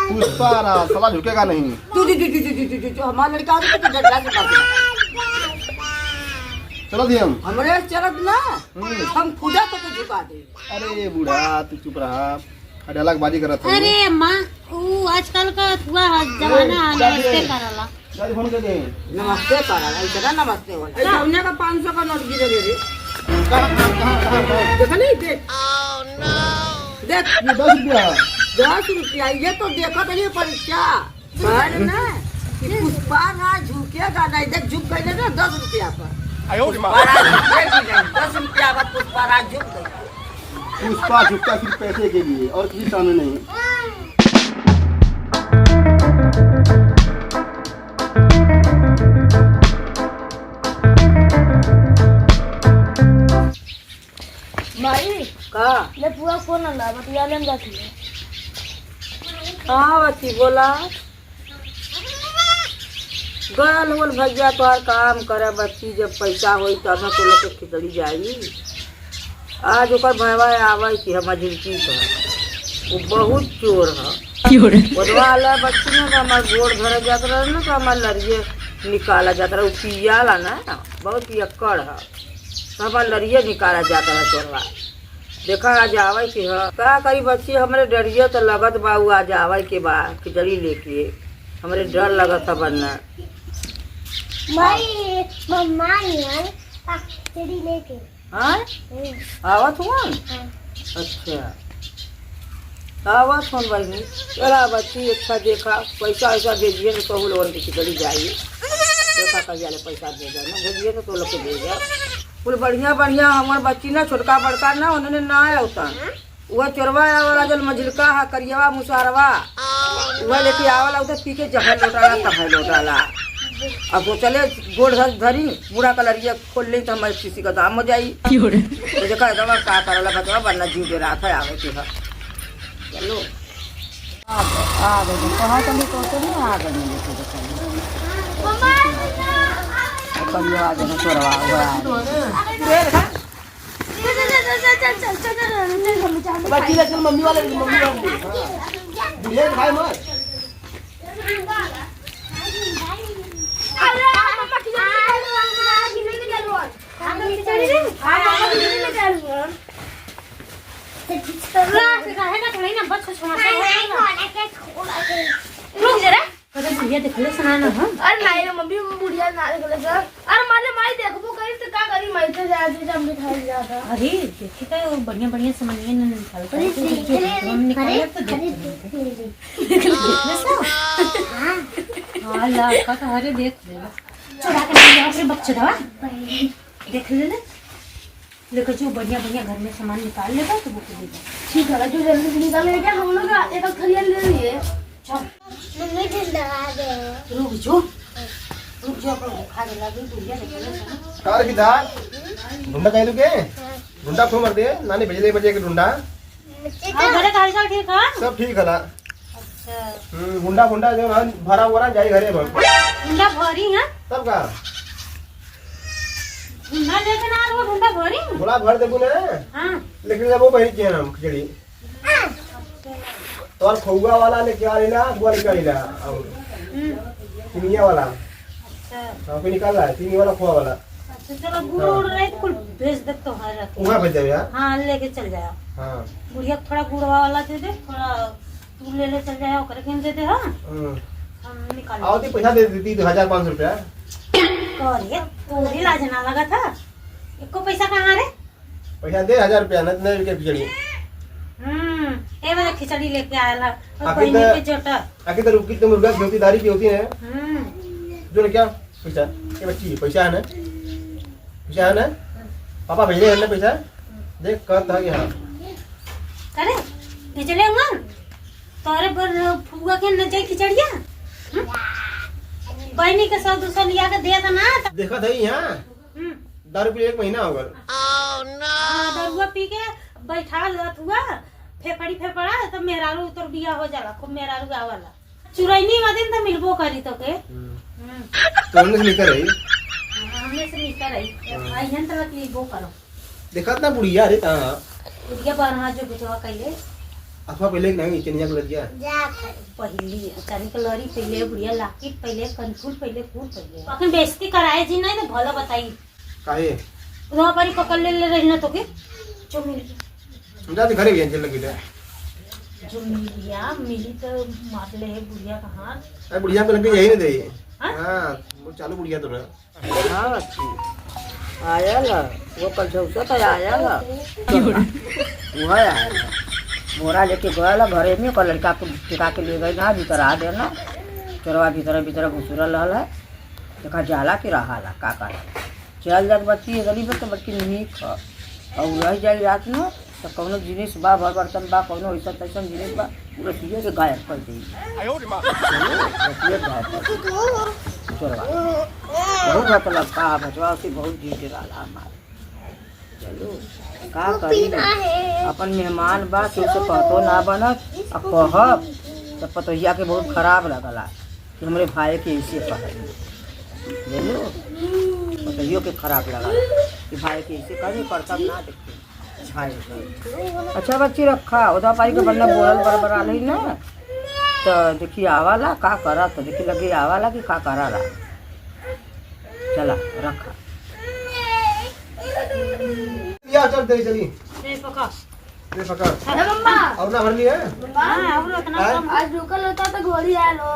पुष्पा रहा साला झुकेगा नहीं। तू हमारा लड़का तो डरला के बात चलो दी हम हमरे चलत ना हम खुदा तो झुका दे। अरे बूढ़ा तू चुप रहा डायलॉग बाजी करत है। अरे माँ वो आजकल का हुआ जमाना नमस्ते करला गाड़ी फोन कर दे नमस्ते करला इतना नमस्ते वाला ऐसा हमने का 500 का नोट गिरे रे देखा नहीं देख देख ये 10 रुपया ये तो देखा तो नहीं परीक्षा पर ना कि पुष्पा ना झुकेगा नहीं देख झुक गए ना 10 रुपया पर 10 रुपया का पुष्पा राज झुक गई। पुष्पा झुकता सिर्फ पैसे के लिए और किसी काम में नहीं। माई का ले पूरा फोन अंदा बतिया लेन जाती है। हाँ बच्ची बोला गल बोल भैया तोहर काम करे बच्ची जब पैसा होई तब ना तो लोग के खिचड़ी जाई। आज ओकर भैया आवे कि हम झिलकी तो वो बहुत चोर है बोलवा ले बच्ची ने तो हमार गोड़ धरे जात रहे ना तो हमार लड़िए निकाला जाता रहा पियाला ना बहुत पियक्कड़ है तो हमार लड़िए निकाला जाता है चोरवा। देखा आज आवे कि हाँ का करी बच्ची हमरे डरिए तो लगत बा उ आज आवे के बा खिचड़ी लेके हमरे डर लगत है बनना। माई मम्मा यार तेरी लेके हाँ आवत हुआ अच्छा आवत फोन बहनी चला बच्ची अच्छा देखा पैसा ऐसा भेजिए तो कहूँ लोगों की खिचड़ी जाइए देखा कहिया ले पैसा भेजा ना भेजिए तो लोग के भेजा कुल बढ़िया बढ़िया हमारे बच्ची ना छोटका बड़का ना उन्होंने ना आया होता वह चोरवा वाला जल मझिलका है करियवा मुसारवा वह लेके आवला उधर पी के जहर लौटाला तहर लौटाला। अब वो चले गोड़ धरी बूढ़ा कलरिया खोल ली तो हमारे किसी का दाम हो जाई तो देखा दवा का करला बतवा वरना जीव दे रहा था आगे के चलो आ गए कहाँ चली तो नहीं आ गए करियो आ गए चोरवा बाकी चल मम्मी वाले दिले भाई मत अरे नहीं रे मम्मी बुढ़िया ना देखले सर अरे मारे माई देखबो कहीं तो का करी माई तो जा से हम दिखाई जाता। अरे देखी तो बढ़िया बढ़िया सामान निकाल कर हम निकाले तो हाँ लड़का तो हरे देख ले चुरा के ले जाओ फिर बच्चे दवा देख ले लेकर जो बढ़िया बढ़िया घर में सामान निकाल लेगा तो वो दे ठीक है जो जल्दी निकाल ले क्या हम लोग एक खलिया ले लिए चल मम्मी जिस लगा दे रुक जो अपन खा ले लगी दुनिया देख कार की दाल ढूंढा कहीं रुके ढूंढा क्यों मर दे नानी भेजले बजे के ढूंढा हां घरे का हाल ठीक है सब ठीक है अच्छा गुंडा गुंडा जो भरा हुआ जाई घरे भर गुंडा भरी है तब का गुंडा लेके ना वो गुंडा भरी बोला भर देबू ने हां लेकिन जब वो बहरी के हम खिचड़ी तो और खौगा वाला लेके आ लेना बुआ लेके आ लेना और चिनिया वाला अच्छा हां कोई निकाल रहा है चिनी वाला खोआ वाला अच्छा चलो गुड़ उड़ रहे तो कुल भेज दे तो हर रख वहां भेज दे यार हां लेके चल जाओ हां बुढ़िया थोड़ा गुड़वा वाला दे दे थोड़ा तू ले ले चल जाओ करके दे दे हां हम निकाल आवती पैसा दे देती 1500 रुपया करे तोरी लाज ना लगा था एको पैसा कहाँ रे पैसा दे 1000 रुपया नहीं के खिचड़ी ए वाला खिचड़ी लेके आया आखिर बहनी के जोटा आखिर तो रुकी तुम मुर्गा की दारी की होती है जो ने क्या पैसा ये बच्ची पैसा है ना पापा भेजे हैं ना पैसा देख कर था कि हां करे खिचड़ी मन तोरे पर फुआ के न जाई खिचड़िया बहनी के साथ दूसरा लिया के दिया था ना देखा था यहाँ दारू पी 1 महीना हो गया दरुआ पी के बैठा लत हुआ फेफड़ा तो मेहरारू उतर बिया हो जाला खूब मेहरारू आवाला चुरैनी दिन तो मिलबो करी तो के तो हमने से लेकर आई हमने से लेकर आई आइहन तो लिबो करो देखा ना बुढ़िया रे ता बुढ़िया बारहा जो बेटवा कइले अथवा पहले नहीं चनिया को लग गया पहली चांदी का लड़ी पहले बुढ़िया लाकी पहले कनफुल पहले फूल पहले अखन बेइज्जती कराए जी नहीं तो भला बताई काहे वहां पर ही पकड़ ले रही ना तो के जो मिल गया जाते घरे गए चल लगी जो मिल गया मिली तो मार ले है बुढ़िया का हाथ अरे बुढ़िया को लग गई यही नहीं दे हाँ? हाँ वो चालू बुढ़िया तो ना हाँ बच्ची आया ला वो कल झौसा तो आया ला वह आया ला मोरा लेके गया ला घरे में ओकर लड़का को टिका के ले गई ना भीतर आ देना चोरवा भीतर भीतर घुसुरल रहल है देखा जाला कि रहा ला का कर चल जात बच्ची गली में तो बच्ची नहीं खा और रह जाए रात में तो कौनो जिनिस बा भर बर्तन बा कौनो ऐसा तैसा जिनिस बा पूरा चीज़ें के गायब कर दी चोरवा बहुत मतलब का बचवा उसे बहुत जीत डाला हमारे चलो का करी अपन मेहमान बा कि उसे पतो ना बनत आ कहब तो पतोहिया के बहुत खराब लगला कि हमरे भाई के ऐसे कहे चलो पतोहियो के खराब लगा कि भाई के ऐसे कहे करतब ना देखते भाई अच्छा बच्ची रखा उदा पाई के बनना बोलल बरबरा नहीं ना तो देखिए आवाला का करा तो देखिए लगे आवाला कि का करा ला चला रखा या चल दे चली ए पका दे पकड़ अरे मम्मा और ना भर ली है हां और उतना हाँ? कम आज रुकल होता तो घोड़ी आया लो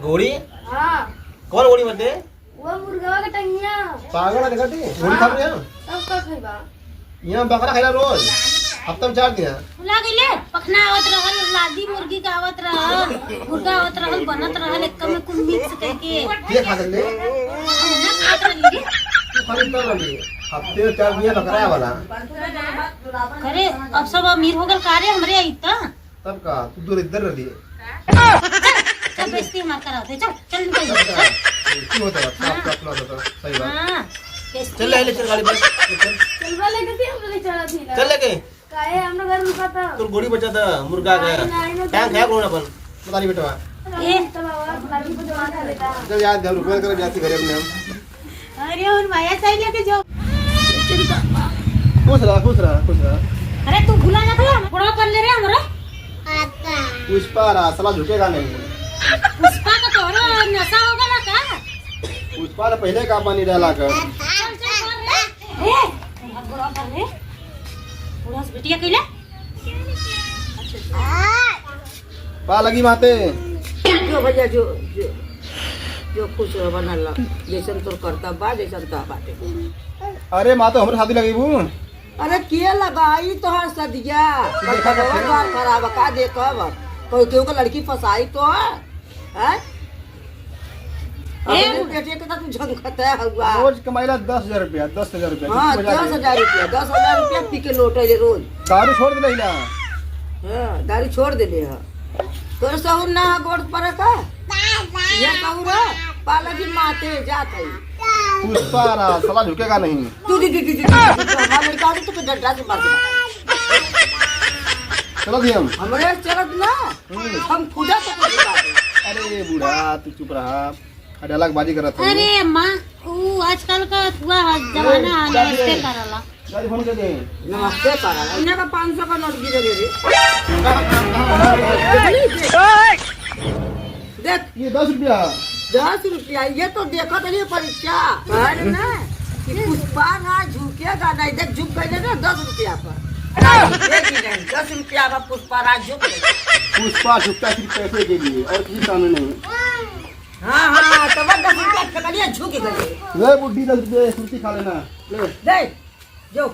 घोड़ी हाँ कौन घोड़ी मत दे वो मुर्गा का टंगिया पागल है देखती घोड़ी खा रहे हैं सब का खइबा यहाँ बकरा खाइला रोज हफ्ता में 4 दिन भुला गईले पखना आवत रहल लादी मुर्गी का आवत रहल मुर्गा आवत रहल बनत रहल एक में कुल मिक्स करके ये खा ले ना खात रही तू खाली कर रही हफ्ते में 4 दिन बकरा वाला अरे अब सब अमीर हो गल कारे हमरे आई त तब का तू दूर इधर रह दिए चल बेइज्जती मार करा दे चल चल निकल क्यों होता है आपका अपना होता सही बात हां चल ले चल गाड़ी पर चल चलवा लेके थी हम ले चला थी चल लेके काहे हम लोग घर रुका था तू घोड़ी बचा था मुर्गा का टैंक है कोना पर बता नहीं बेटा ए चलावा लाठी पे जमा कर लेता जब याद घर रुपया कर जाती घरे अपने हम अरे और माया चाहिए लेके जाओ खुश रहा अरे तू भूला ना था बड़ा कर ले रे हमरा पुष्पा रहा साला झुकेगा नहीं पुष्पा का तोरा नशा हो गया का पुष्पा ने पहले का पानी डाला कर चल चल कर रे ए बड़ा कर रे पूरा बिटिया कइले पा लगी माते जो भैया जो खुश बनल जैसन तोर करता बा जैसन तो बाटे अरे माँ तो हमारे शादी लगी बू अरे के लगाई तोहर सदिया देखा तो फिर। घर खराब का देखब कोई केहू के लड़की फसाई तो है अपने बेटे के तू झंखता हुआ रोज कमाइला 10,000 रुपया 10,000 रुपया हाँ कितनी मजा 10,000 रुपया 10,000 रुपया पी के लौटे रोज दारू छोड़ दे ना हाँ दारू छोड़ देले है तोर सहूर ना गोड़ पर का ये सहूर पाला की माते जात है पुष्पा रहा साला झुकेगा नहीं तू हमारे लड़का तो के डंडा से मार दे चलो दी हम हमरे चलत ना हम खुदा तो कुछ बता दे अरे बूढ़ा तू चुप रहा अडालक बाजी कर रहा था अरे माँ वो आजकल का हुआ जमाना आ गया इससे करला गाड़ी फोन कर दे नमस्ते करा इन्हें का 500 का नोट गिरे रे देख ये 10 रुपया 10 रुपया ये तो देखो तो ये परीक्षा है ना कि पुष्पा ना झुकेगा नहीं देख झुक गए ना 10 रुपया पर नहीं 10 रुपया का पुष्पा ना झुक गई पुष्पा झुकता सिर्फ पैसे के लिए और किसी काम में नहीं हाँ तो बस 10 रुपया पकड़िए झुक गए ले बुड्ढी 10 रुपये स्मृति खा लेना ले दे जो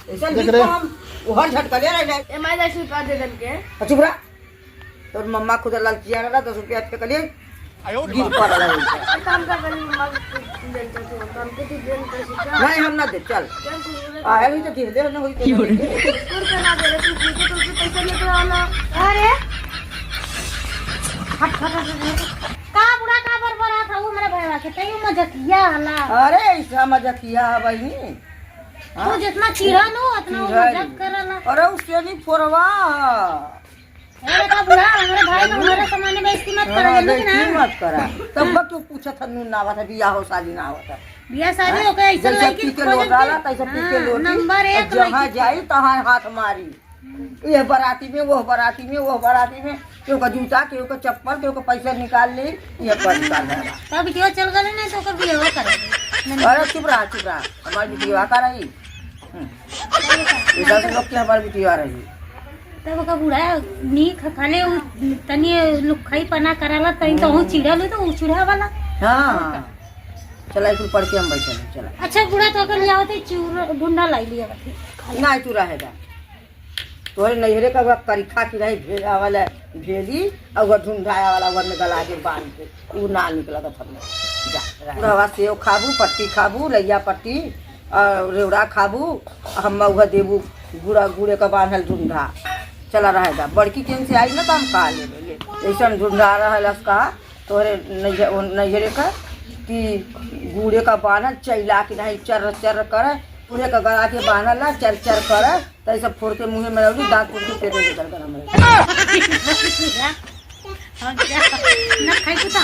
ऐसा देख नहीं रहे। तो हम उहर झटका ले रहे हैं एम आई 10 रुपया दे दन के चुप रहा तो मम्मा खुद लालचिया रहा 10 रुपया पे करिए गिर पड़ रहा है और काम का बनी मम्मा देता तो काम के तू देन कर सिका नहीं हम ना दे चल क्या तू आया हुई तो गिर दे ना हुई तो कर ना दे तू पीछे तो उससे पैसा लेके आना अरे हट हट हट का बुढ़ा का बरबरा था वो मेरे भैया के तई मजकिया हला अरे ऐसा मजा किया है भाई तू जितना चिढ़ा नो उतना वो चिढ़ा मजाक करला अरे उससे नहीं फोरवा अरे का बुढ़ा हमारे भाई को हमारे सामने बेइज्जती मत करा लेकिन बेइज्जती ना मत करा तब क्यों पूछा था नून ना हुआ था बियाह हो शादी ना होता बियाह शादी हो गया ऐसा जैसे लड़की पी के लौट डाला तैसे पी के लौटी नंबर 1 जहाँ जाई तहाँ हाथ मारी ये बराती में वो बराती में वो बराती में केहू का जूता केहू का चप्पल केहू का पैसा निकाल ली ये पर निकाल रहा तब बिटिया चल गए नहीं तो ओकर बियाह करे अरे चुप रहा हमारी बिटिया का रही इधर से लोग की हमारी बिटिया रही तब का बूढ़ा नी खाले तनी लुखाई पना कराला तनी तो हूं चिड़ल तो चूड़ा वाला। हाँ चला एक पढ़ के हम बैठे चला। अच्छा बूढ़ा तो कर लिया होते चूर ढूंढा लाई लिया नहीं तू रहेगा तोहरे नैहरे का वह करीखा की रही भेजा वाला भेली और वह ढूंढाया वाला वन में गला के बांध के वो ना निकला था फरना जा सेव खाबू पट्टी खाबू लैया पट्टी और रेवड़ा खाबू हम वह देबू गुड़ा गुड़े का बांधल ढूंढा चला रहेगा बड़की केन से आई ना तो हम खा ले ऐसा ढूंढा रहा का तोहरे नैहरे का कि गुड़े का बांधल चैला की नहीं चर चर करे पूरे का गला के बांधल ना चर चर करे तो ऐसा फोड़ के मुँह में रही दांत फूट के पेट निकल कर ना खाई तो